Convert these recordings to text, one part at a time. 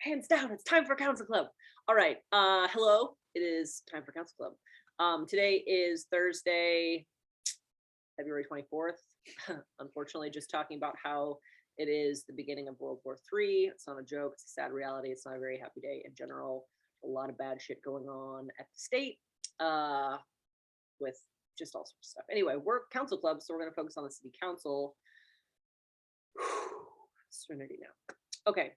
Hands down, it's time for Council Club. All right. Hello. It is time for Council Club. Today is Thursday, February 24th. Unfortunately, just talking about how it is the beginning of World War III. It's not a joke. It's a sad reality. It's not a very happy day in general. A lot of bad shit going on at the state with just all sorts of stuff. Anyway, we're Council Club, so we're going to focus on the city council. Serenity now. Okay.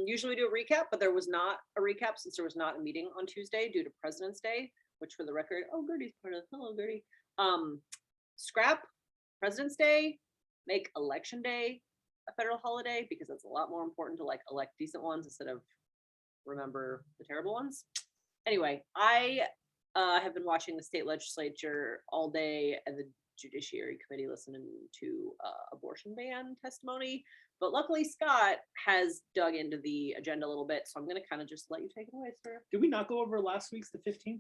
Usually we do a recap, but there was not a recap since there was not a meeting on Tuesday due to President's Day, which for the record, oh, Gertie's part of, hello, Gertie. Scrap President's Day, make Election Day a federal holiday because it's a lot more important to like elect decent ones instead of remember the terrible ones. Anyway, I have been watching the state legislature all day and the Judiciary Committee listening to abortion ban testimony. But luckily, Scott has dug into the agenda a little bit, so I'm going to kind of just let you take it away, sir. Did we not go over last week's the 15th?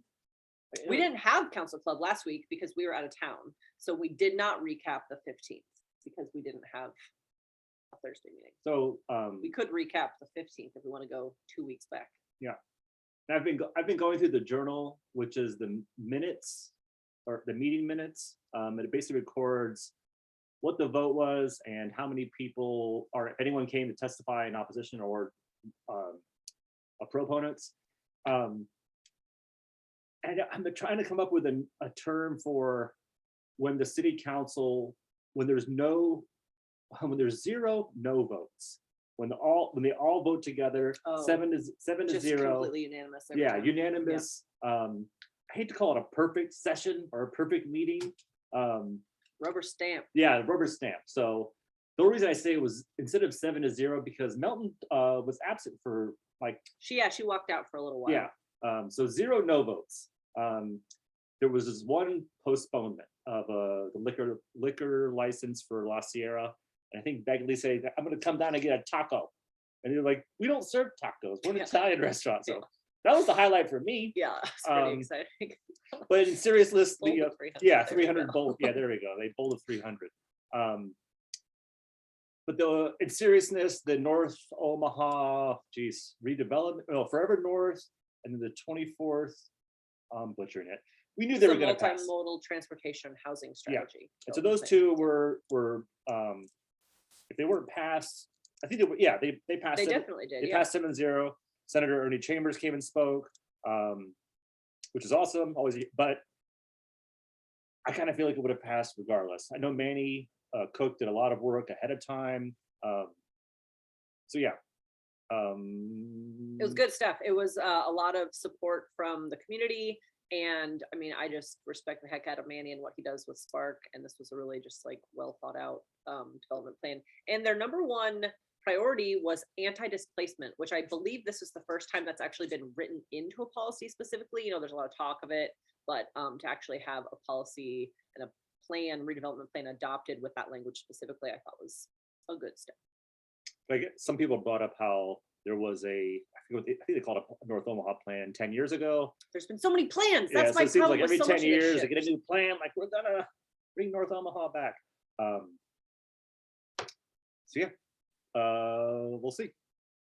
We didn't have Council Club last week because we were out of town. So we did not recap the 15th because we didn't have a Thursday meeting. So we could recap the 15th if we want to go 2 weeks back. Yeah. And I've been going through the journal, which is the minutes or the meeting minutes. And it basically records what the vote was and how many people or if anyone came to testify in opposition or proponents. And I'm trying to come up with a term for when the city council, when there's zero no votes, when they all vote together, 7 to 0, completely unanimous. Yeah, time. Unanimous. Yeah. I hate to call it a perfect session or a perfect meeting. Rubber stamp. Yeah, rubber stamp. So the reason I say it was instead of 7 to 0 because Melton was absent for like she walked out for a little while. Yeah. So 0 no votes. There was this one postponement of the liquor license for La Sierra. And I think Begley said, I'm going to come down and get a taco. And you're like, we don't serve tacos. We're an Italian restaurant. So that was the highlight for me. Yeah, it's pretty exciting. But in seriousness, the 300 bowl. bowl. Yeah, there we go. They bowled of 300. But in seriousness, the North Omaha, redevelopment, Forever North, and then the 24th, butchering it. We knew they were going to pass. Multimodal transportation housing strategy. Yeah. And so those two were if they weren't passed, I think they were. Yeah, they passed. They definitely did. They passed 7-0. Senator Ernie Chambers came and spoke, which is awesome. Always, but I kind of feel like it would have passed regardless. I know Manny Cook did a lot of work ahead of time. So yeah. It was good stuff. It was a lot of support from the community. And I mean, I just respect the heck out of Manny and what he does with Spark. And this was a really just like well thought out development plan. And their number one priority was anti-displacement, which I believe this is the first time that's actually been written into a policy specifically. You know, there's a lot of talk of it, but to actually have a policy and a plan, redevelopment plan adopted with that language specifically, I thought was a good step. Like some people brought up how there was I think they called it a North Omaha plan 10 years ago. There's been so many plans. That's my it seems problem. Like every so 10 years, they get a new plan. Like we're gonna bring North Omaha back. So yeah, we'll see.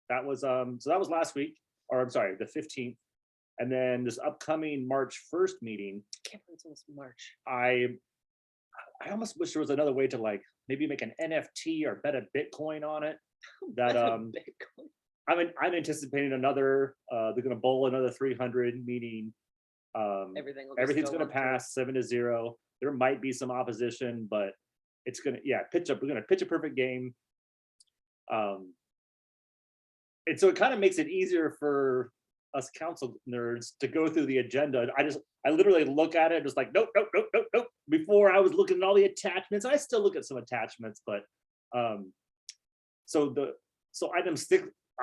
That was so that was last week, or I'm sorry, the 15th, and then this upcoming March 1st meeting. I can't believe it's almost March. I almost wish there was another way to like maybe make an NFT or bet a Bitcoin on it. That Bitcoin. I'm anticipating another. They're going to bowl another 300, meaning everything's going to pass 7-0. There might be some opposition, but it's going to we're going to pitch a perfect game. And so it kind of makes it easier for us council nerds to go through the agenda. I literally look at it just like nope. Before I was looking at all the attachments. I still look at some attachments, but so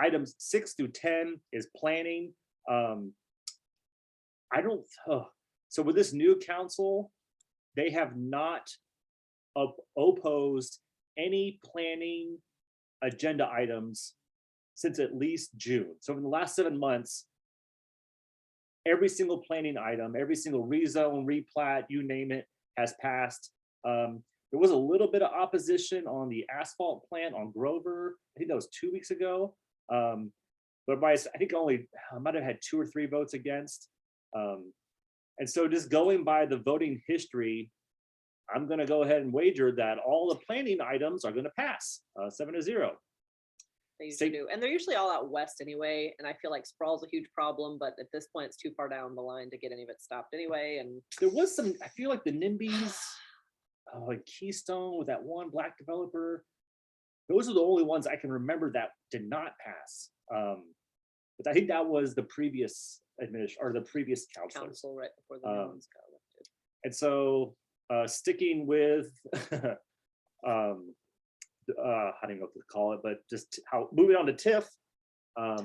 items 6 through 10 is planning. So with this new council, they have not opposed any planning agenda items since at least June. So in the last 7 months, every single planning item, every single rezone, replat, you name it, has passed. There was a little bit of opposition on the asphalt plant on Grover. I think that was 2 weeks ago. But I think I might have had 2 or 3 votes against. And so just going by the voting history, I'm going to go ahead and wager that all the planning items are going to pass 7-0. They usually do. And they're usually all out west anyway. And I feel like sprawl's a huge problem, but at this point it's too far down the line to get any of it stopped anyway. And there was some, I feel like the NIMBYs, like Keystone with that one black developer, those are the only ones I can remember that did not pass. But I think that was the previous the previous council right before the new ones got elected. And so sticking with I don't know what to call it, but just moving on to TIF. I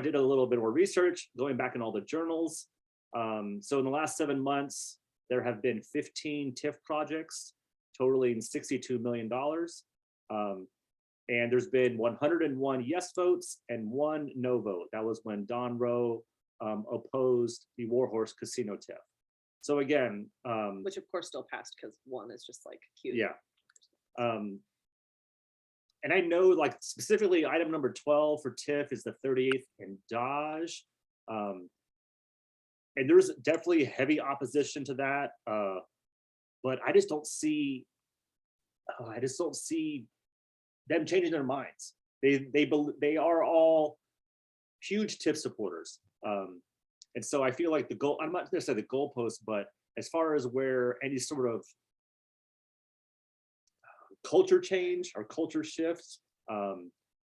did a little bit more research, going back in all the journals. So in the last 7 months, there have been 15 TIF projects totaling $62 million. And there's been 101 yes votes and 1 no vote. That was when Don Rowe opposed the Warhorse Casino TIF. So again, which of course still passed because 1 is just like cute. Yeah. And I know, like, specifically item number 12 for TIF is the 38th and Dodge. And there's definitely heavy opposition to that. But I just don't see them changing their minds. They are all huge TIF supporters. And so I feel like I'm not gonna say the goalpost, but as far as where any sort of culture change or culture shifts,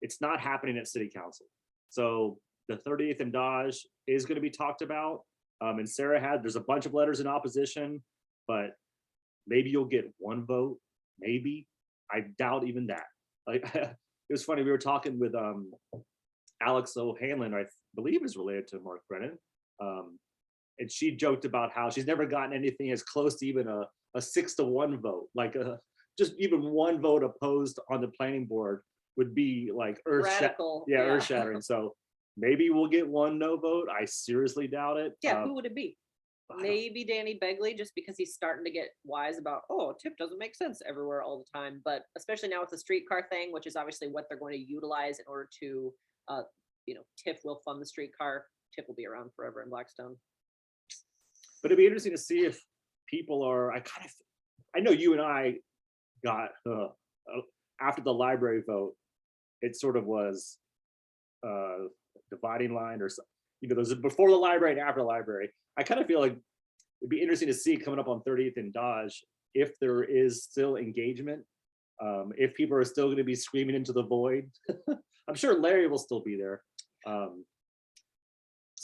it's not happening at city council. So the 30th and Dodge is going to be talked about. And there's a bunch of letters in opposition, but maybe you'll get 1 vote, maybe. I doubt even that. Like, it was funny, we were talking with Alex O'Hanlon, I believe is related to Mark Brennan. And she joked about how she's never gotten anything as close to even a 6-1 vote, like just even 1 vote opposed on the planning board would be like earth-shattering. So maybe we'll get 1 no vote. I seriously doubt it. Yeah, who would it be? Maybe Danny Begley, just because he's starting to get wise about, TIF doesn't make sense everywhere all the time. But especially now with the streetcar thing, which is obviously what they're going to utilize in order to, TIF will fund the streetcar. TIF will be around forever in Blackstone. But it'd be interesting to see if people are, I know you and I got, after the library vote, it sort of was dividing line or something. There's before the library and after the library. I kind of feel like it'd be interesting to see coming up on 30th and Dodge if there is still engagement, if people are still going to be screaming into the void. I'm sure Larry will still be there. I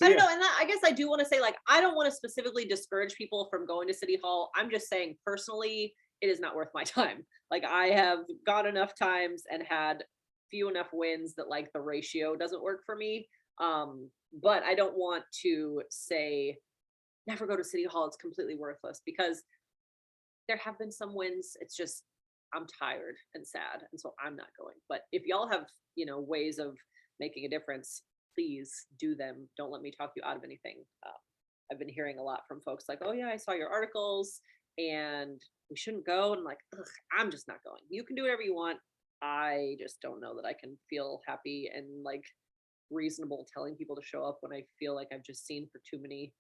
don't know, and I guess I do want to say, like, I don't want to specifically discourage people from going to City Hall. I'm just saying, personally, it is not worth my time. Like, I have gone enough times and had few enough wins that, like, the ratio doesn't work for me. But I don't want to say never go to City Hall, it's completely worthless, because there have been some wins. It's just, I'm tired and sad, and so I'm not going. But if y'all have, ways of making a difference, please do them. Don't let me talk you out of anything. I've been hearing a lot from folks like, oh yeah, I saw your articles and we shouldn't go. And I'm like, I'm just not going. You can do whatever you want. I just don't know that I can feel happy and like reasonable telling people to show up when I feel like I've just seen for too many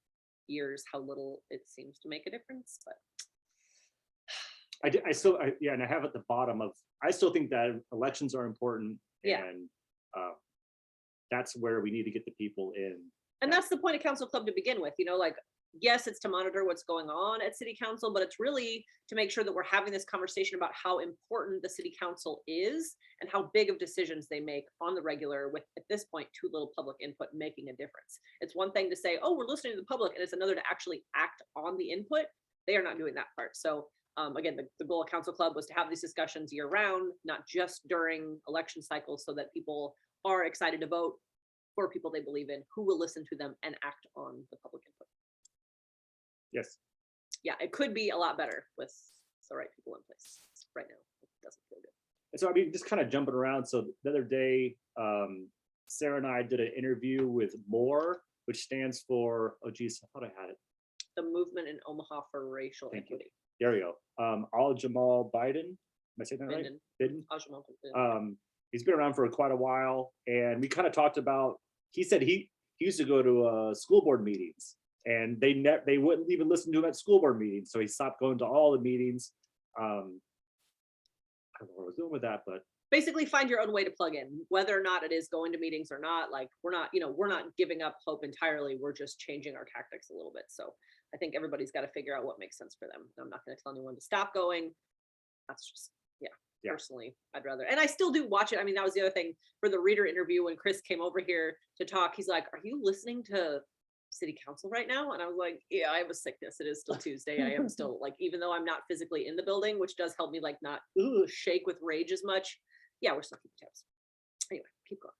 years how little it seems to make a difference. But and I have at the bottom of, I still think that elections are important. Yeah. And that's where we need to get the people in. And that's the point of Council Club to begin with, like, yes, it's to monitor what's going on at City Council, but it's really to make sure that we're having this conversation about how important the City Council is and how big of decisions they make on the regular with, at this point, too little public input making a difference. It's one thing to say, oh, we're listening to the public, and it's another to actually act on the input. They are not doing that part. So again, the goal of Council Club was to have these discussions year round, not just during election cycles, so that people are excited to vote for people they believe in, who will listen to them and act on the public input. Yes. Yeah, it could be a lot better with the right people in place. Right now, it doesn't feel good. And so, I mean, just kind of jumping around. So the other day, Sarah and I did an interview with MORE, which stands for, oh geez, I thought I had it. The Movement in Omaha for Racial Equity. There you go. Al Jamal Biden. Am I saying that right? Biden. Al Jamal Biden. He's been around for quite a while, and we kind of talked about. He said he used to go to school board meetings, and they wouldn't even listen to him at school board meetings, so he stopped going to all the meetings. I don't know where I was going with that, but basically find your own way to plug in, whether or not it is going to meetings or not. Like we're not giving up hope entirely. We're just changing our tactics a little bit. So I think everybody's got to figure out what makes sense for them. I'm not going to tell anyone to stop going. That's just, yeah. Personally, I'd rather, and I still do watch it. I mean, that was the other thing for the reader interview when Chris came over here to talk. He's like, "Are you listening to city council right now?" And I was like, "Yeah, I have a sickness. It is still Tuesday. I am still like, even though I'm not physically in the building, which does help me like not shake with rage as much. Yeah, we're still keeping tabs. Anyway, keep going."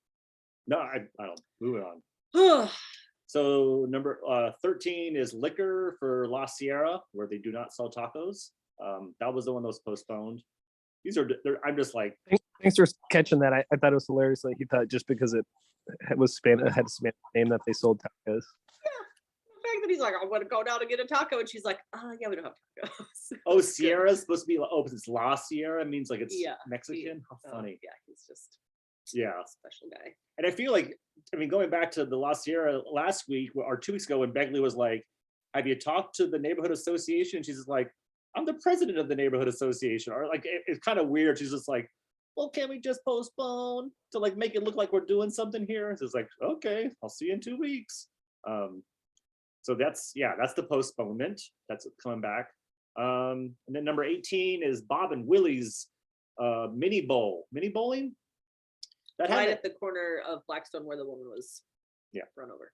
No, I don't. Moving on. So number 13 is liquor for La Sierra, where they do not sell tacos. That was the one that was postponed. I'm just like, thanks for catching that. I thought it was hilarious. Like he thought just because it was Spanish, it had a Spanish name that they sold tacos. Yeah, the fact that he's like, "I want to go down and get a taco," and she's like, "Yeah, we don't have tacos." Oh, Sierra's supposed to be. Oh, it's La Sierra means like it's Mexican. How funny. Yeah, he's just a special guy. And I feel like, I mean, going back to the La Sierra last week or 2 weeks ago, when Begley was like, "Have you talked to the neighborhood association?" She's just like, "I'm the president of the neighborhood association," or like it's kind of weird. She's just like, "Well, can we just postpone to like make it look like we're doing something here?" So it's like, okay, I'll see you in 2 weeks. So that's the postponement. That's coming back. And then number 18 is Bob and Willie's mini bowling. That right at the corner of Blackstone where the woman was run over.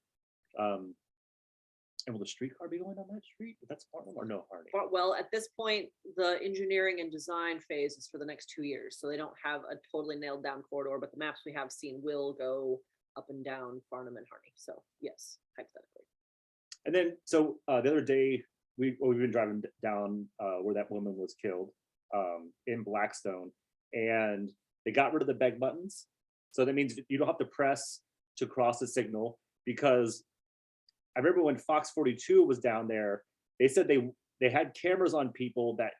And will the streetcar be going on that street? That's Harlem or no Harley? Well, at this point, the engineering and design phase is for the next 2 years. So they don't have a totally nailed down corridor, but the maps we have seen will go up and down Farnham and Harney. So yes, hypothetically. And then, so the other day, we've been driving down where that woman was killed in Blackstone, and they got rid of the beg buttons. So that means you don't have to press to cross the signal, because I remember when Fox 42 was down there, they said they had cameras on people that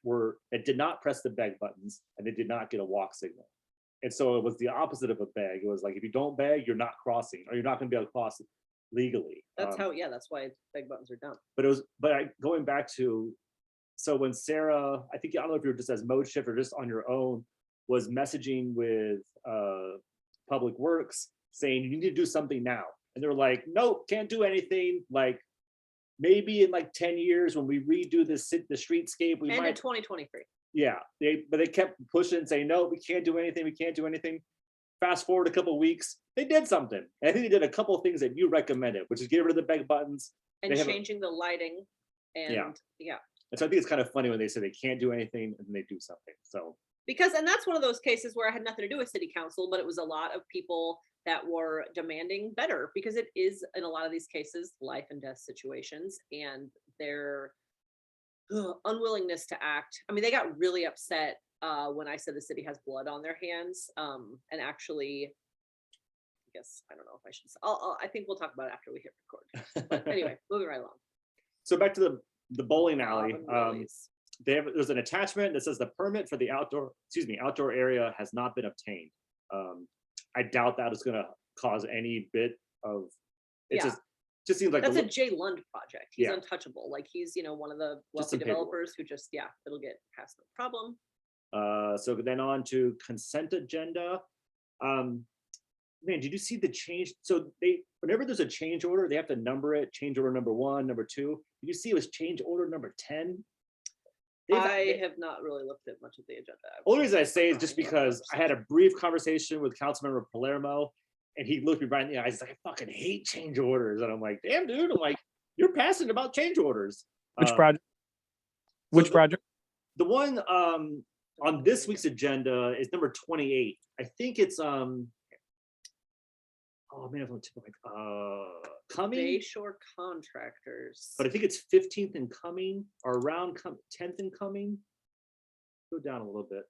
did not press the beg buttons, and they did not get a walk signal. And so it was the opposite of a beg. It was like, if you don't beg, you're not crossing, or you're not going to be able to cross legally. That's that's why beg buttons are dumb. Going back to, so when Sarah, I don't know if you were just as mode shift or just on your own, was messaging with Public Works saying you need to do something now. And they're like, "Nope, can't do anything. Like maybe in like 10 years when we redo the streetscape, we might." In 2023. Yeah, but they kept pushing and saying, "No, we can't do anything. We can't do anything." Fast forward a couple of weeks, they did something. And I think they did a couple of things that you recommended, which is get rid of the beg buttons and changing the lighting. And And so I think it's kind of funny when they say they can't do anything and they do something. So and that's one of those cases where I had nothing to do with city council, but it was a lot of people that were demanding better, because it is in a lot of these cases life and death situations, and their unwillingness to act. I mean, they got really upset when I said the city has blood on their hands. And actually, I guess, I don't know if I should, I think we'll talk about it after we hit record. But anyway, moving right along. So back to the bowling alley. There's an attachment that says the permit for the outdoor area has not been obtained. I doubt that is going to cause any bit of. It just seems like that's a Jay Lund project. He's untouchable. Like he's one of the wealthy developers who just it'll get past no problem. So then on to consent agenda. Man, did you see the change? So whenever there's a change order, they have to number it. Change order number 1, number 2. Did you see it was change order number 10? I have not really looked at much of the agenda. Only reason I say is just because I had a brief conversation with Councilmember Palermo, and he looked me right in the eyes. He's like, "I fucking hate change orders," and I'm like, "Damn, dude!" I'm like, "You're passionate about change orders." Which project? Which project? The one on this week's agenda is number 28. I think it's oh man, Coming. Bayshore Contractors. But I think it's 15th and Coming, or around 10th and Coming. Go down a little bit.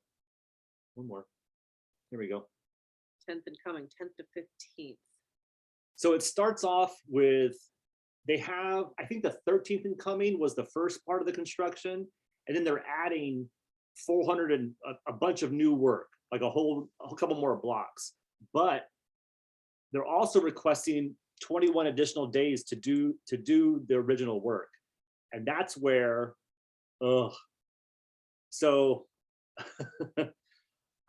One more. Here we go. 10th and Coming, 10th to 15th. So it starts off with, they have, I think the 13th and Coming was the first part of the construction, and then they're adding 400 and a bunch of new work. like a couple more blocks. But they're also requesting 21 additional days to do the original work. And that's where, so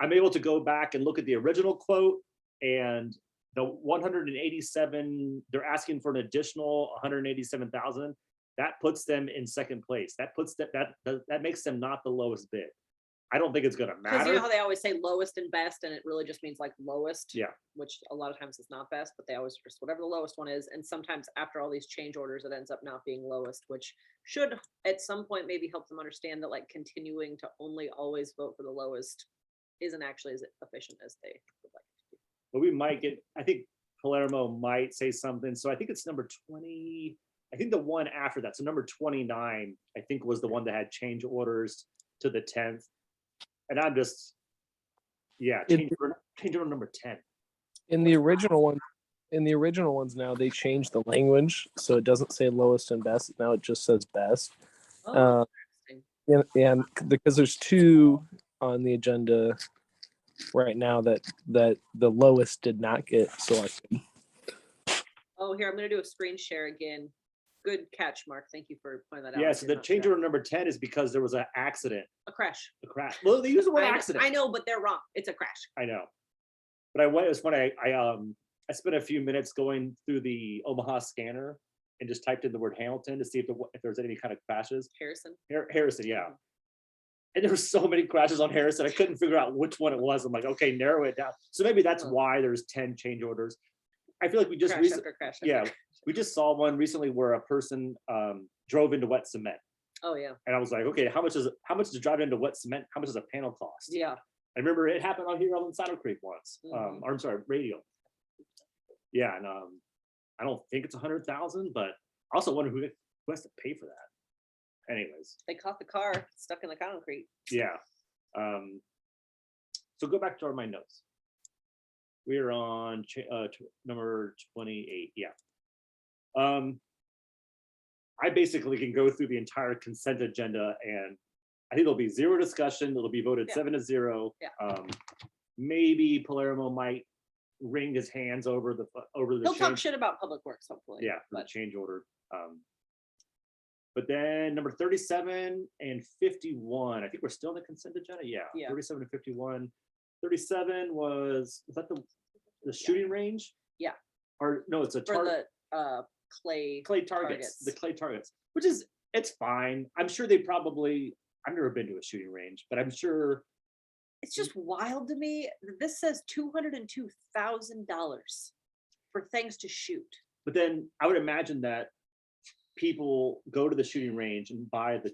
I'm able to go back and look at the original quote, and the 187, they're asking for an additional 187,000. That puts them in second place. That makes them not the lowest bid. I don't think it's gonna Because matter. you know how they always say lowest and best, and it really just means like lowest. Yeah. Which a lot of times is not best, but they always just whatever the lowest one is. And sometimes after all these change orders, it ends up not being lowest, which should at some point maybe help them understand that like continuing to only always vote for the lowest isn't actually as efficient as they would like it to be. But we might get, I think Palermo might say something. So I think it's number 20. I think the one after that, so number 29, I think was the one that had change orders to the 10th. And I'm just, yeah, change order number 10. In the original ones now, they changed the language, so it doesn't say lowest and best. Now it just says best. Oh, interesting. And because there's two on the agenda right now that the lowest did not get selected. Oh, here, I'm gonna do a screen share again. Good catch, Mark. Thank you for pointing that out. Yeah, so the change order number 10 is because there was an accident. A crash. A crash. Well, they use the word accident. I know, but they're wrong. It's a crash. I know. But it was funny. I spent a few minutes going through the Omaha scanner and just typed in the word Hamilton to see if there's any kind of crashes. Harrison. Harrison, yeah. And there were so many crashes on Harrison, I couldn't figure out which one it was. I'm like, okay, narrow it down. So maybe that's why there's 10 change orders. I feel like we just we just saw one recently where a person drove into wet cement. Oh yeah. And I was like, okay, how much does driving into wet cement? How much does a panel cost? Yeah. I remember it happened on here on Saddle Creek once. Mhm. Or I'm sorry, radio. Yeah, and I don't think it's 100,000, but I also wonder who has to pay for that. Anyways. They caught the car stuck in the concrete. Yeah. So go back to my notes. We are on number 28. Yeah. I basically can go through the entire consent agenda, and I think there'll be zero discussion. It'll be voted 7-0. Yeah. Maybe Palermo might wring his hands over the He'll talk shit about public works, hopefully. Yeah, the change order. But then number 37 and 51, I think we're still in the consent agenda. Yeah. 37 and 51. 37 was that the shooting range? Yeah. Or no, it's a for the clay targets. The clay targets, which is it's fine. I'm sure they probably. I've never been to a shooting range, but I'm sure. It's just wild to me. This says $202,000 for things to shoot. But then I would imagine that people go to the shooting range and buy the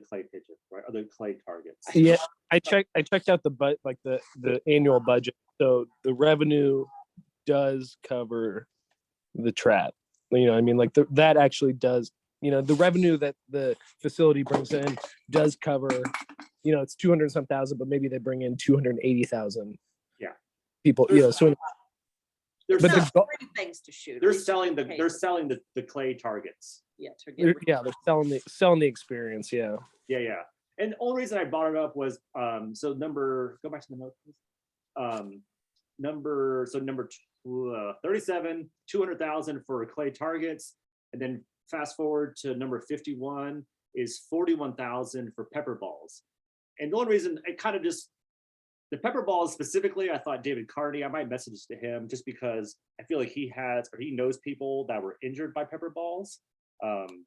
clay pigeons, right? Or the clay targets. Yeah, I checked out the annual budget. So the revenue does cover the trap. You know, I mean, like that actually does. You know, the revenue that the facility brings in does cover. You know, it's 200-some thousand, but maybe they bring in 280,000. Yeah, people. You know, so there's things to shoot. They're selling the clay targets. Yeah, they're selling the experience. Yeah. And the only reason I brought it up was so go back to the notes, please. Number 37, 200,000 for clay targets, and then fast forward to number 51 is 41,000 for pepper balls. And the only reason I kind of just the pepper balls specifically, I thought David Carney, I might message to him just because I feel like he knows people that were injured by pepper balls when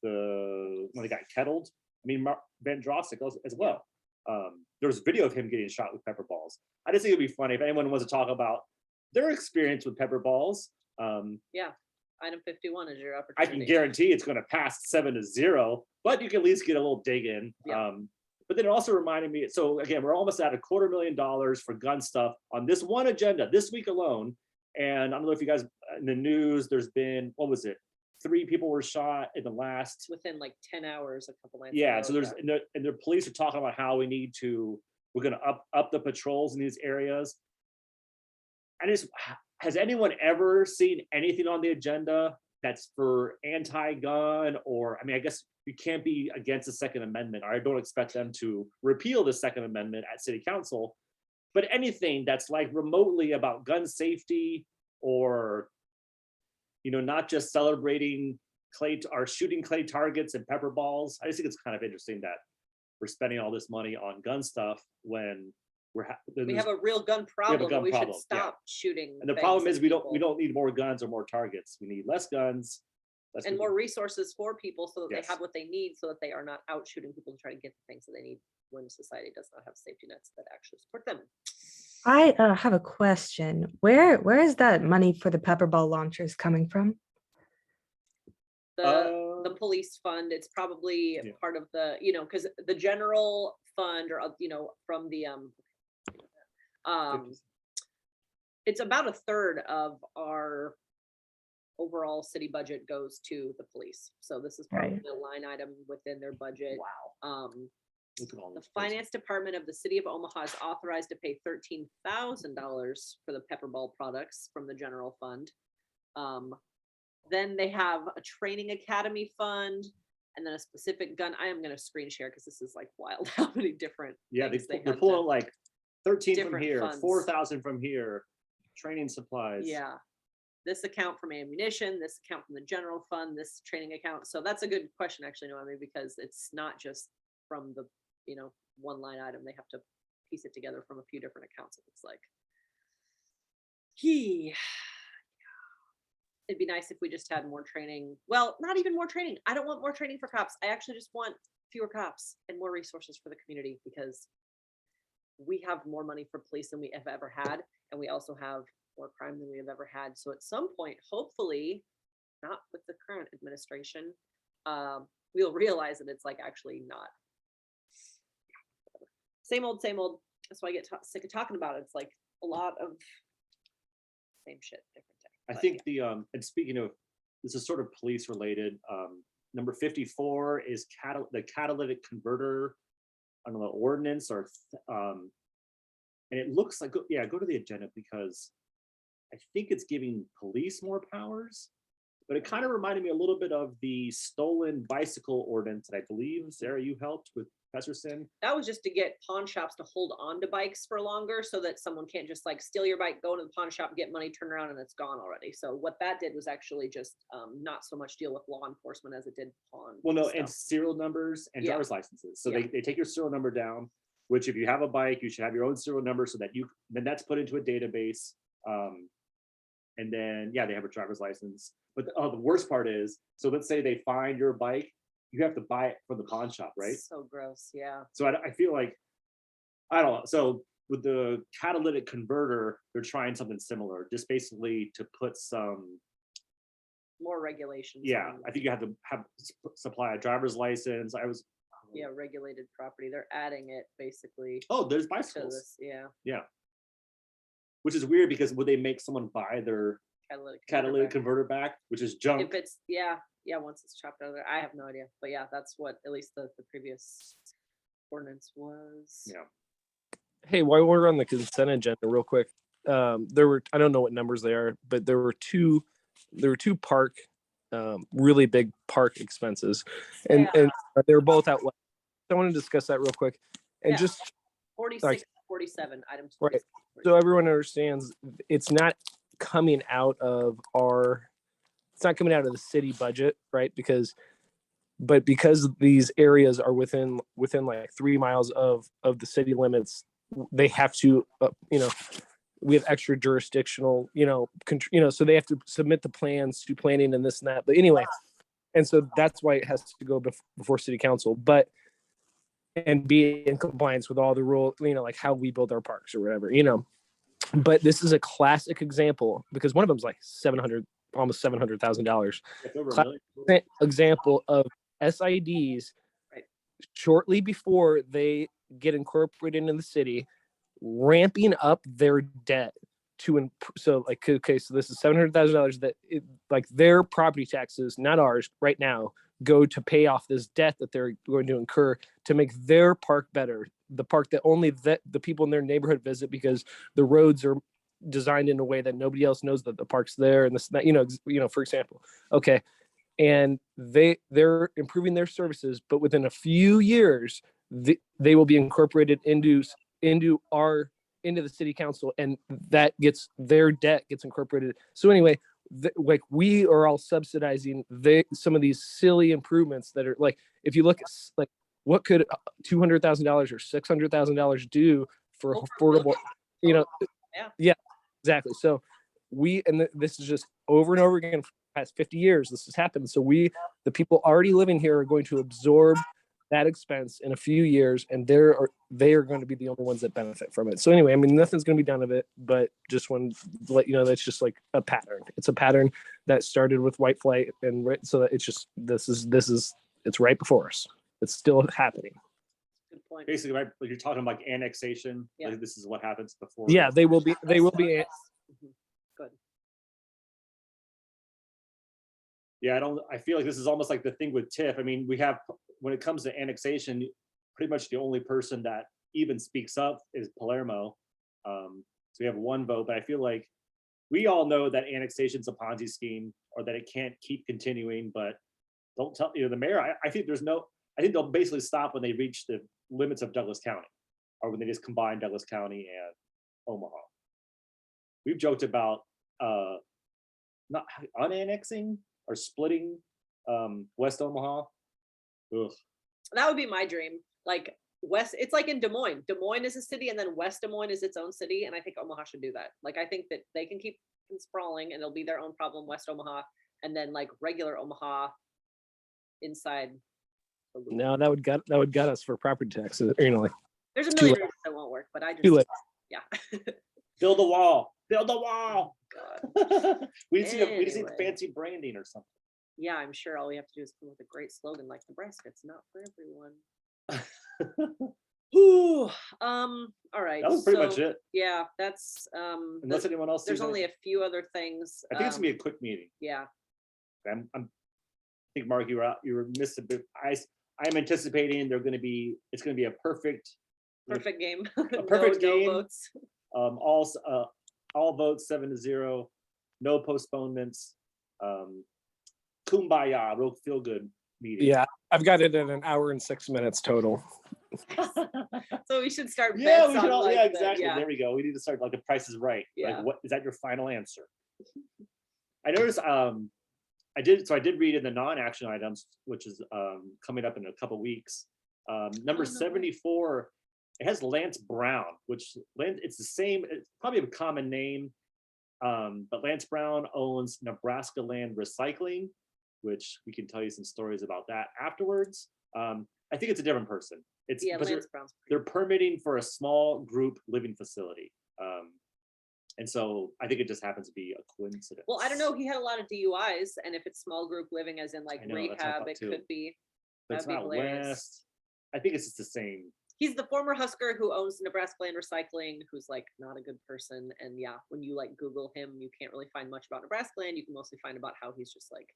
they got kettled. I mean, Van Drostick as well. There was a video of him getting shot with pepper balls. I just think it'd be funny if anyone wants to talk about their experience with pepper balls. Yeah, item 51 is your opportunity. I can guarantee it's going to pass 7-0, but you can at least get a little dig in. Yeah. But then it also reminded me, so again, we're almost at $250,000 for gun stuff on this one agenda this week alone. And I don't know if you guys in the news, there's been, what was it? 3 people were shot in the last within like 10 hours, a couple nights ago. So there's and the police are talking about how we're going to up the patrols in these areas. And has anyone ever seen anything on the agenda that's for anti-gun? Or, I mean, I guess you can't be against the Second Amendment. I don't expect them to repeal the Second Amendment at City Council. but anything that's like remotely about gun safety, or, you know, not just celebrating clay or shooting clay targets and pepper balls. I just think it's kind of interesting that we're spending all this money on gun stuff when we have a real gun problem. gun We should problem, yeah. stop shooting. And the problem is we don't need more guns or more targets. We need less guns. And more resources for people so that Yes. they have what they need, so that they are not out shooting people to try to get the things that they need when society does not have safety nets that actually support them. I have a question. Where is that money for the pepper ball launchers coming from? The police fund, it's probably part of the, you know, because the general fund, or you know, from the it's about a third of our overall city budget goes to the police. So this is probably a line item within their budget. Wow. The finance department of the city of Omaha is authorized to pay $13,000 for the pepper ball products from the general fund. Then they have a training academy fund, and then a specific gun. I am going to screen share because this is like wild how many different. Yeah, they're pulling like 13 from here, 4,000 from here, training supplies. Yeah. This account from ammunition, this account from the general fund, this training account. So that's a good question, actually, Noemi, because it's not just from the, you know, one line item. They have to piece it together from a few different accounts. It looks like. It'd be nice if we just had more training. Well, not even more training. I don't want more training for cops. I actually just want fewer cops and more resources for the community, because we have more money for police than we have ever had. And we also have more crime than we have ever had. So at some point, hopefully, not with the current administration, we'll realize that it's like actually not. Same old, same old. That's why I get sick of talking about it. It's like a lot of same shit, different day. I think and speaking of, this is sort of police related. Number 54 is the catalytic converter, I don't know, ordinance, or and it looks like, go to the agenda, because I think it's giving police more powers, but it kind of reminded me a little bit of the stolen bicycle ordinance that I believe, Sarah, you helped with Pesserson. That was just to get pawn shops to hold on to bikes for longer, so that someone can't just like steal your bike, go into the pawn shop, get money, turn around, and it's gone already. So what that did was actually just not so much deal with law enforcement as it did pawn. Well, no, stuff. and serial numbers and driver's licenses. So they take your serial number down, which if you have a bike, you should have your own serial number, so that then that's put into a database. And then, they have a driver's license. But the worst part is, so let's say they find your bike, you have to buy it from the pawn shop, right? So gross, yeah. So I feel like, I don't know. So with the catalytic converter, they're trying something similar, just basically to put some more regulations. Yeah, I think you have to supply a driver's license. Regulated property. They're adding it basically. Oh, there's bicycles. Yeah. Which is weird, because would they make someone buy their catalytic converter back, which is junk? If it's once it's chopped out of there, I have no idea. But that's what at least the previous ordinance was. Yeah. Hey, while we're on the consent agenda, real quick, there were, I don't know what numbers they are, but there were two park, really big park expenses, and they were both out. I want to discuss that real quick, and just 46, 47 items. Right. So everyone understands it's not coming out of the city budget, right? Because these areas are within like 3 miles of the city limits, they have to, we have extra jurisdictional, so they have to submit the plans to planning and this and that. But anyway, and so that's why it has to go before city council, and be in compliance with all the rules, like how we build our parks or whatever, But this is a classic example, because one of them is like almost $700,000. Classic example of SIDs shortly before they get incorporated into the city, ramping up their debt so this is $700,000 that their property taxes, not ours, right now, go to pay off this debt that they're going to incur to make their park better, the park that only the people in their neighborhood visit, because the roads are designed in a way that nobody else knows that the park's there, and this, for example. Okay, and they're improving their services, but within a few years they will be incorporated into into the city council, and their debt gets incorporated. So anyway, like we are all subsidizing some of these silly improvements that are like, if you look at like what could $200,000 or $600,000 do for affordable, you know, yeah, exactly. So this is just over and over again for the past 50 years. This has happened. So the people already living here are going to absorb that expense in a few years, and they are going to be the only ones that benefit from it. So anyway, I mean, nothing's going to be done of it, but just want to let you know that's just like a pattern. It's a pattern that started with white flight, and so that it's just it's right before us. It's still happening. Good point. Basically, right? Like you're talking like annexation. Yeah. Like this is what happens before. Yeah, they will be. Mhm. Good. Yeah, I feel like this is almost like the thing with TIF. I mean, we have, when it comes to annexation, pretty much the only person that even speaks up is Palermo. So we have one vote, but I feel like we all know that annexation's a Ponzi scheme, or that it can't keep continuing, but don't tell, the mayor, I think I think they'll basically stop when they reach the limits of Douglas County, or when they just combine Douglas County and Omaha. We've joked about not unannexing or splitting West Omaha. Ugh. That would be my dream. Like it's like in Des Moines. Des Moines is a city, and then West Des Moines is its own city. And I think Omaha should do that. Like, I think that they can keep sprawling, and it'll be their own problem, West Omaha, and then like regular Omaha inside. No, that would gut us for property taxes. You know, like there's a million reasons that won't work, but I too late. yeah. Build a wall. Build a wall. God. we just need fancy branding or something. Yeah, I'm sure all we have to do is come up with a great slogan like Nebraska, it's not for everyone. Ooh, all right. That was pretty much it. Yeah, that's unless anyone else. There's only a few other things. I think it's gonna be a quick meeting. Yeah. I think Mark, you were missed a bit. I'm anticipating it's gonna be a perfect game. A perfect game. No votes. All votes 7-0, no postponements. Kumbaya, real feel good meeting. Yeah, I've got it in an hour and 6 minutes total. So we should start. Yeah, we should all. Yeah, exactly. There we go. We need to start like The Price is Right. Yeah. Like, what is that your final answer? I noticed. I did read in the non-action items, which is coming up in a couple weeks. Number 74. It has Lance Brown, it's the same. It's probably a common name, but Lance Brown owns Nebraska Land Recycling, which we can tell you some stories about that afterwards. I think it's a different person. Lance Brown's. They're permitting for a small group living facility, and so I think it just happens to be a coincidence. Well, I don't know. He had a lot of DUIs, and if it's small group living, as in like rehab, it could be. But it's not West. I think it's just the same. He's the former Husker who owns Nebraska Land Recycling, who's like not a good person. And yeah, when you like Google him, you can't really find much about Nebraska Land. You can mostly find about how he's just like.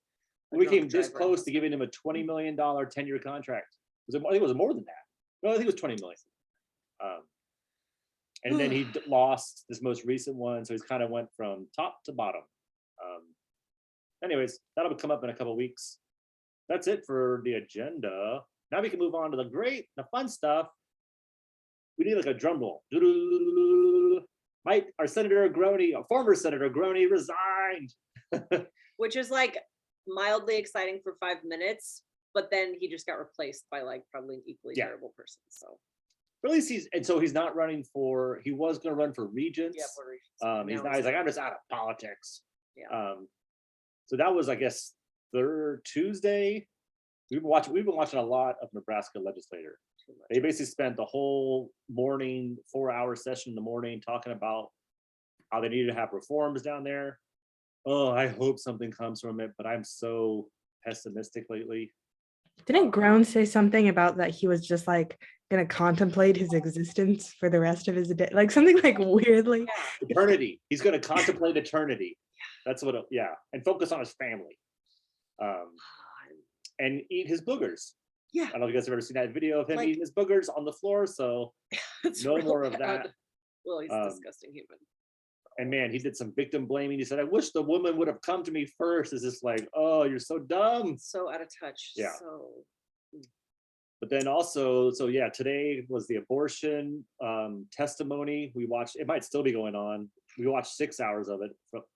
We came this close to giving him a $20 million 10-year contract. I think it was more than that. No, I think it was 20 million. And then he lost this most recent one, so he's kind of went from top to bottom. Anyways, that'll come up in a couple weeks. That's it for the agenda. Now we can move on to the fun stuff. We need like a drum roll. Our former Senator Groney resigned. Which is like mildly exciting for 5 minutes, but then he just got replaced by like probably an equally terrible person. So at least he's not running for, he was going to run for regents. Yeah, for regents. He's like, I'm just out of politics. Yeah. So that was, I guess, Tuesday. We've been watching a lot of Nebraska Legislator. They basically spent the whole morning, 4-hour session in the morning talking about how they needed to have reforms down there. Oh, I hope something comes from it, but I'm so pessimistic lately. Didn't Grown say something about that he was just like gonna contemplate his existence for the rest of his day, like something like weirdly eternity? He's gonna contemplate eternity. That's what. And focus on his family. And eat his boogers. Yeah. I don't know if you guys have ever seen that video of him eating his boogers on the floor. So no more of that. Well, he's a disgusting human. And man, he did some victim blaming. He said, "I wish the woman would have come to me first." Is just like, oh, you're so dumb. So out of touch. Yeah. So. But then also, so yeah, today was the abortion testimony. We watched, it might still be going on. We watched 6 hours of it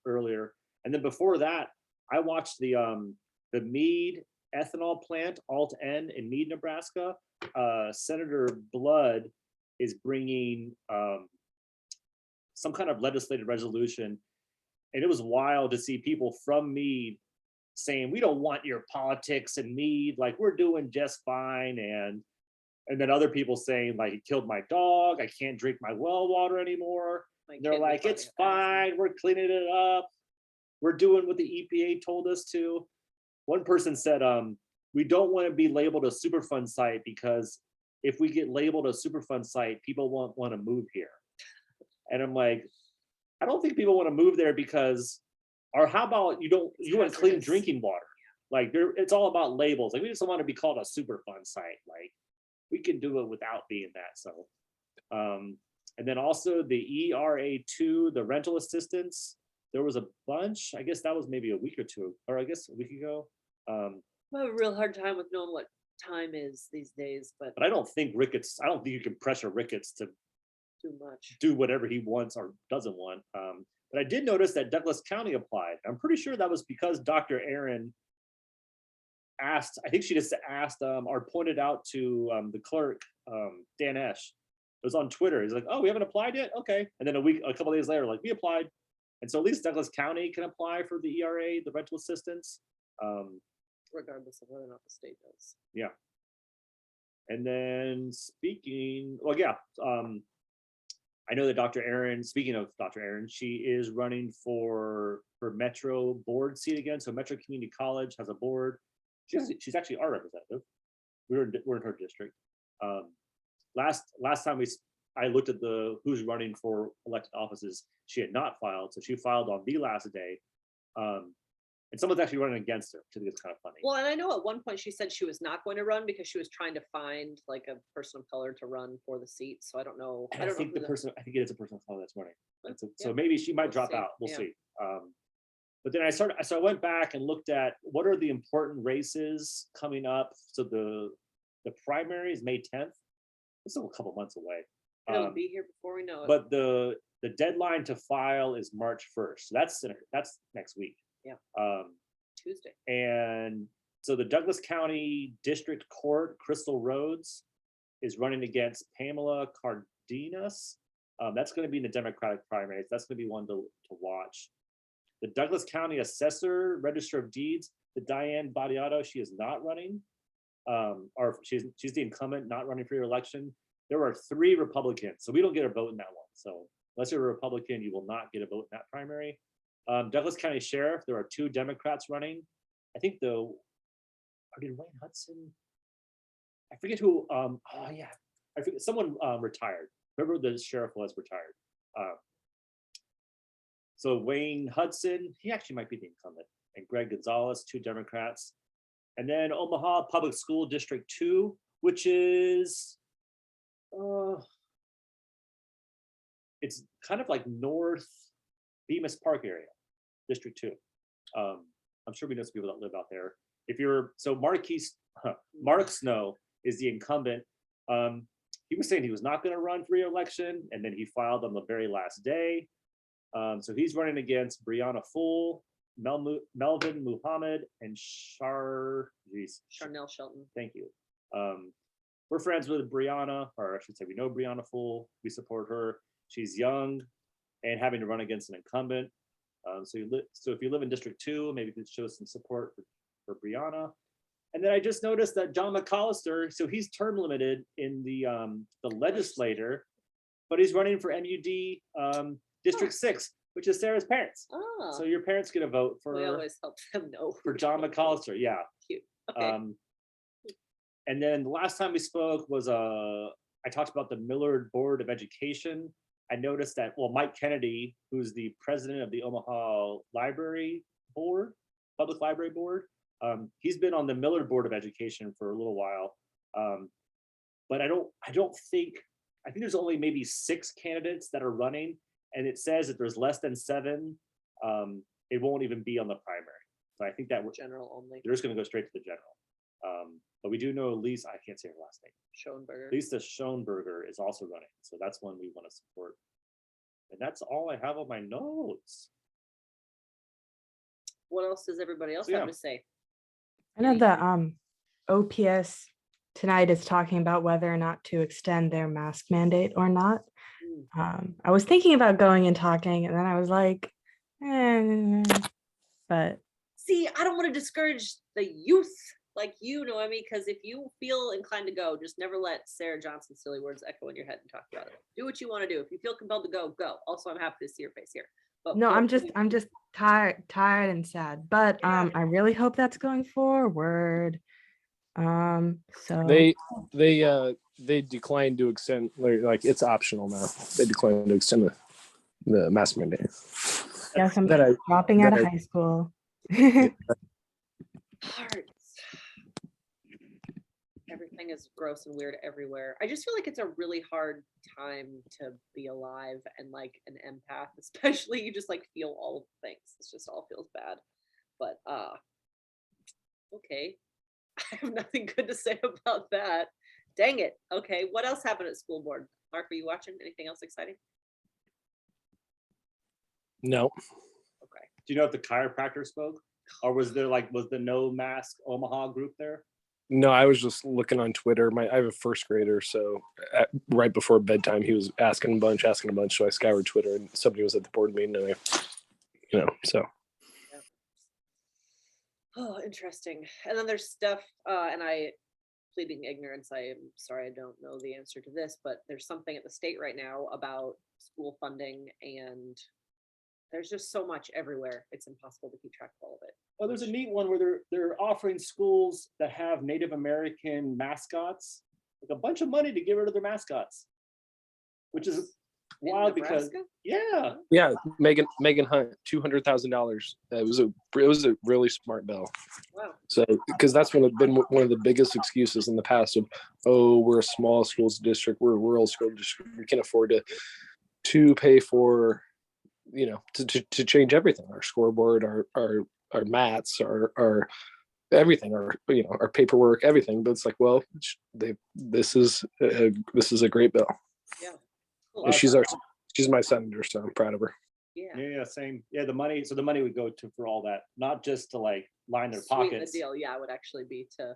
earlier. And then before that, I watched the Mead ethanol plant, Alt-N in Mead, Nebraska. Senator Blood is bringing some kind of legislative resolution. And it was wild to see people from Mead saying, we don't want your politics in Mead, like we're doing just fine. And then other people saying, like, he killed my dog, I can't drink my well water anymore. They're like, it's fine, we're cleaning it up, we're doing what the EPA told us to. One person said, we don't want to be labeled a Superfund site because if we get labeled a Superfund site, people won't want to move here. And I'm like, I don't think people want to move there because, or how about you want clean drinking water? Like it's all about labels. Like we just don't want to be called a Superfund site. Like we can do it without being that. So, and then also the ERA2, the rental assistance, there was a bunch, I guess that was maybe a week or two, or I guess a week ago. I have a real hard time with knowing what time is these days, but I don't think Ricketts, I don't think you can pressure Ricketts to do whatever he wants or doesn't want. But I did notice that Douglas County applied. I'm pretty sure that was because Dr. Aaron asked, I think she just asked or pointed out to the clerk, Dan Esch. It was on Twitter. He's like, oh, we haven't applied yet? Okay. And then a couple days later, like, we applied. And so at least Douglas County can apply for the ERA, the rental assistance. Regardless of whether or not the state does. Yeah. And then speaking, well, yeah, I know that Dr. Aaron, speaking of Dr. Aaron, she is running for her Metro board seat again. So Metro Community College has a board. She's actually our representative. We're in her district. Last time I looked at who's running for elected offices, she had not filed. So she filed on the last day. And someone's actually running against her, which I think is kind of funny. Well, and I know at one point she said she was not going to run because she was trying to find like a person of color to run for the seat. So I don't know. I think it is a person of color that's running. So Yeah. maybe she might drop see. out. We'll Yeah. see. But then I went back and looked at what are the important races coming up. So the primary is May 10th. It's still a couple months away. It'll be here before we know it. But the deadline to file is March 1st. So that's next week. Yeah. Tuesday. And so the Douglas County District Court, Crystal Rhodes, is running against Pamela Cardenas. That's going to be in the Democratic primaries. That's going to be one to watch. The Douglas County Assessor, Register of Deeds, the Diane Badiato, she is not running. Or she's the incumbent, not running for your election. There are 3 Republicans, so we don't get a vote in that one. So unless you're a Republican, you will not get a vote in that primary. Douglas County Sheriff, there are 2 Democrats running. I think did Wayne Hudson? I forget who. Oh yeah, I forget. Someone retired. Whoever the sheriff was retired. So Wayne Hudson, he actually might be the incumbent, and Greg Gonzalez, 2 Democrats, and then Omaha Public School District 2, which is it's kind of like North Bemis Park area. District 2. I'm sure we know some people that live out there. Mark Snow is the incumbent. He was saying he was not going to run for re-election, and then he filed on the very last day. So he's running against Brianna Fool, Melvin Muhammad, and Charnel Shelton. Thank you. We're friends with Brianna, or I should say we know Brianna Fool. We support her. She's young and having to run against an incumbent. So if you live in District 2, maybe you could show some support for Brianna. And then I just noticed that John McAllister, so he's term limited in the legislature, but he's running for MUD District 6, which is Sarah's parents. Oh. So your parents get a vote for. We always help them know. For John McAllister, yeah. Cute. Okay. And then the last time we spoke was I talked about the Millard Board of Education. I noticed that, Mike Kennedy, who's the president of the Omaha Library Board, Public Library Board, he's been on the Millard Board of Education for a little while. But I think there's only maybe 6 candidates that are running, and it says if there's less than 7, it won't even be on the primary. So I think that General only. they're just going to go straight to the general. But we do know Lisa, I can't say her last name. Schoenberger. Lisa Schoenberger is also running, so that's one we want to support. And that's all I have on my notes. What else does everybody else So, have yeah. to say? I know the OPS tonight is talking about whether or not to extend their mask mandate or not. I was thinking about going and talking, and then I was like, but See, I don't want to discourage the youth like you know what I mean, because if you feel inclined to go, just never let Sarah Johnson's silly words echo in your head and talk about it. Do what you want to do. If you feel compelled to go, go. Also, I'm happy to see your face here. But no, I'm just tired and sad. But Yeah. I really hope that's going forward. So They declined to extend, like it's optional now. They declined to extend the mask mandate. yes, I'm That I- dropping that out of I- high school. Hearts. Everything is gross and weird everywhere. I just feel like it's a really hard time to be alive and like an empath, especially you just like feel all of the things. It just all feels bad. But okay. I have nothing good to say about that. Dang it. Okay, what else happened at school board? Mark, are you watching? Anything else exciting? No. Okay. Do you know if the chiropractor spoke? Or was the no mask Omaha group there? No, I was just looking on Twitter. I have a first grader, so right before bedtime, he was asking a bunch. So I scoured Twitter, and somebody was at the board meeting, and so. Yeah. Oh, interesting. And then there's stuff, and I, pleading ignorance, I am sorry, I don't know the answer to this, but there's something at the state right now about school funding, and there's just so much everywhere. It's impossible to keep track of all of it. Oh, there's a neat one where they're offering schools that have Native American mascots like a bunch of money to get rid of their mascots, which is wild because Yeah, Megan Hunt, $200,000. It was a really smart bill. Wow. So because that's been one of the biggest excuses in the past of, oh, we're a small schools district, we're a rural school district, we can't afford to pay for, to change everything, our scoreboard, our mats, our everything, our paperwork, everything. But it's like, well, this is a great bill. Yeah. Cool. She's my senator, so I'm proud of her. Yeah. Same. Yeah, the money would go to for all that, not just to like line their Sweeten pockets. the deal. Yeah, it would actually be to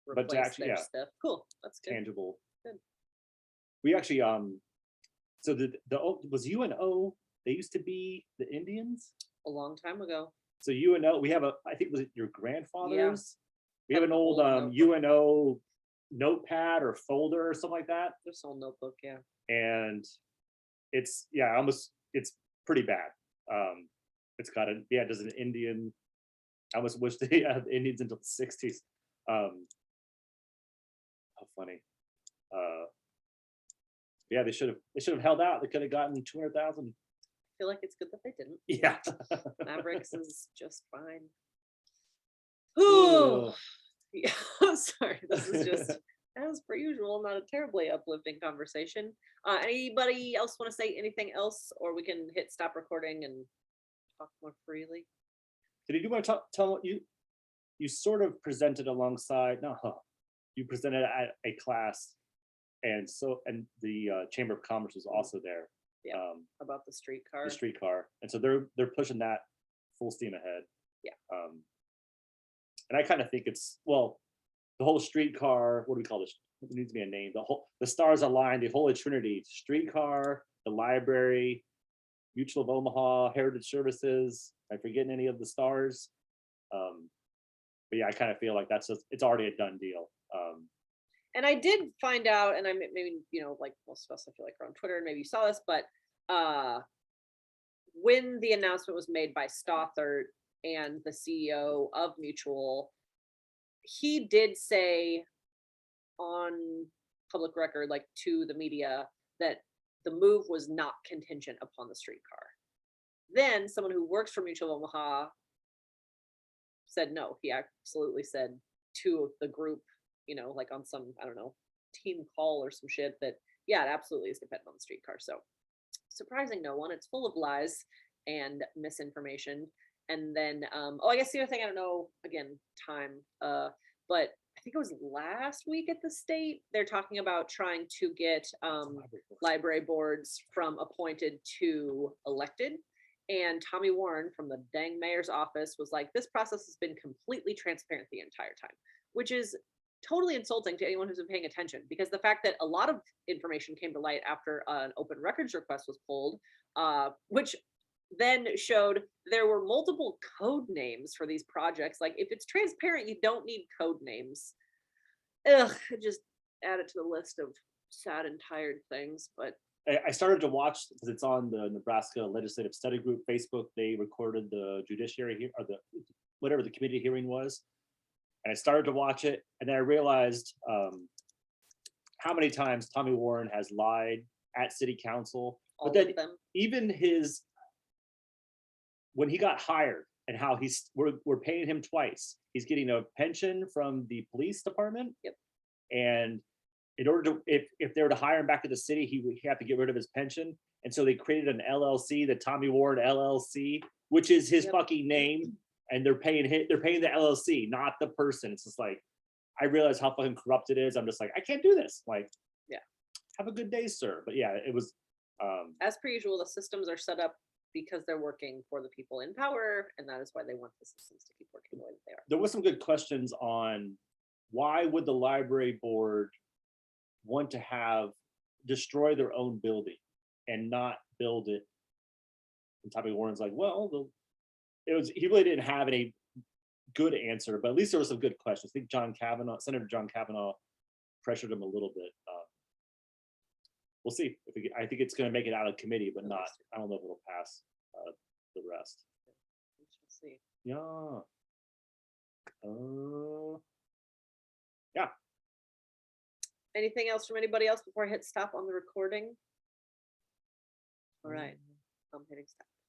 But to replace actually, their stuff. Cool. That's good. Tangible. Good. We actually so the was UNO, they used to be the Indians A long time ago. So UNO, we have I think was it your grandfather's? We have an old notebook. UNO notepad or folder or something like that. This old notebook, yeah. And it's it's pretty bad. It's got there's an Indian. I almost wish they had Indians until the 60s. How funny. Yeah, they should have held out. They could have gotten 200,000. I feel like it's good that they didn't. Yeah. Mavericks is just fine. Ooh. Yeah, sorry. This is just as per usual, not a terribly uplifting conversation. Anybody else want to say anything else, or we can hit stop recording and talk more freely? Did you want to tell you sort of presented alongside? You presented at a class, and the Chamber of Commerce was also there. Yeah, about the streetcar. The streetcar, and so they're pushing that full steam ahead. Yeah. And I kind of think it's the whole streetcar. What do we call this? It needs to be a name. The stars aligned. The Holy Trinity: streetcar, the library, Mutual of Omaha, Heritage Services. Am I forgetting any of the stars? But yeah, I kind of feel like it's already a done deal. And I did find out, and I maybe, like most of us, I feel like are on Twitter, and maybe you saw this, but when the announcement was made by Stothert and the CEO of Mutual, he did say on public record, like to the media, that the move was not contingent upon the streetcar. Then someone who works for Mutual of Omaha said no. He absolutely said to the group, like on some, I don't know, team call or some shit, that yeah, it absolutely is dependent on the streetcar. So surprising no one. It's full of lies and misinformation. And then I guess the other thing, I don't know, again, time, but I think it was last week at the state, they're talking about trying to get library boards from appointed to elected. And Tommy Warren from the dang mayor's office was like, this process has been completely transparent the entire time, which is totally insulting to anyone who's been paying attention, because the fact that a lot of information came to light after an open records request was pulled, which then showed there were multiple code names for these projects. Like, if it's transparent, you don't need code names. Ugh, just add it to the list of sad and tired things. But I started to watch because it's on the Nebraska Legislative Study Group Facebook. They recorded the judiciary or the whatever the committee hearing was, and I started to watch it, and then I realized how many times Tommy Warren has lied at City Council. all But then of them. even his when he got hired and how we're paying him twice. He's getting a pension from the police department. Yep. And in order to, if they were to hire him back to the city, he would have to get rid of his pension. And so they created an LLC, the Tommy Warren LLC, which is his fucking name. And they're paying the LLC, not the person. It's just like, I realize how fucking corrupt it is. I'm just like, I can't do this. Like, yeah, have a good day, sir. But yeah, it was. As per usual, the systems are set up because they're working for the people in power, and that is why they want the systems to keep working the way that they are. There was some good questions on why would the library board want to destroy their own building and not build it. And Tommy Warren's like, well, he really didn't have any good answer, but at least there were some good questions. I think Senator John Kavanaugh pressured him a little bit. We'll see. I think it's going to make it out of committee, but not. I don't know if it'll pass the rest. We shall see. Yeah. Yeah. Anything else from anybody else before I hit stop on the recording? All right, I'm hitting stop.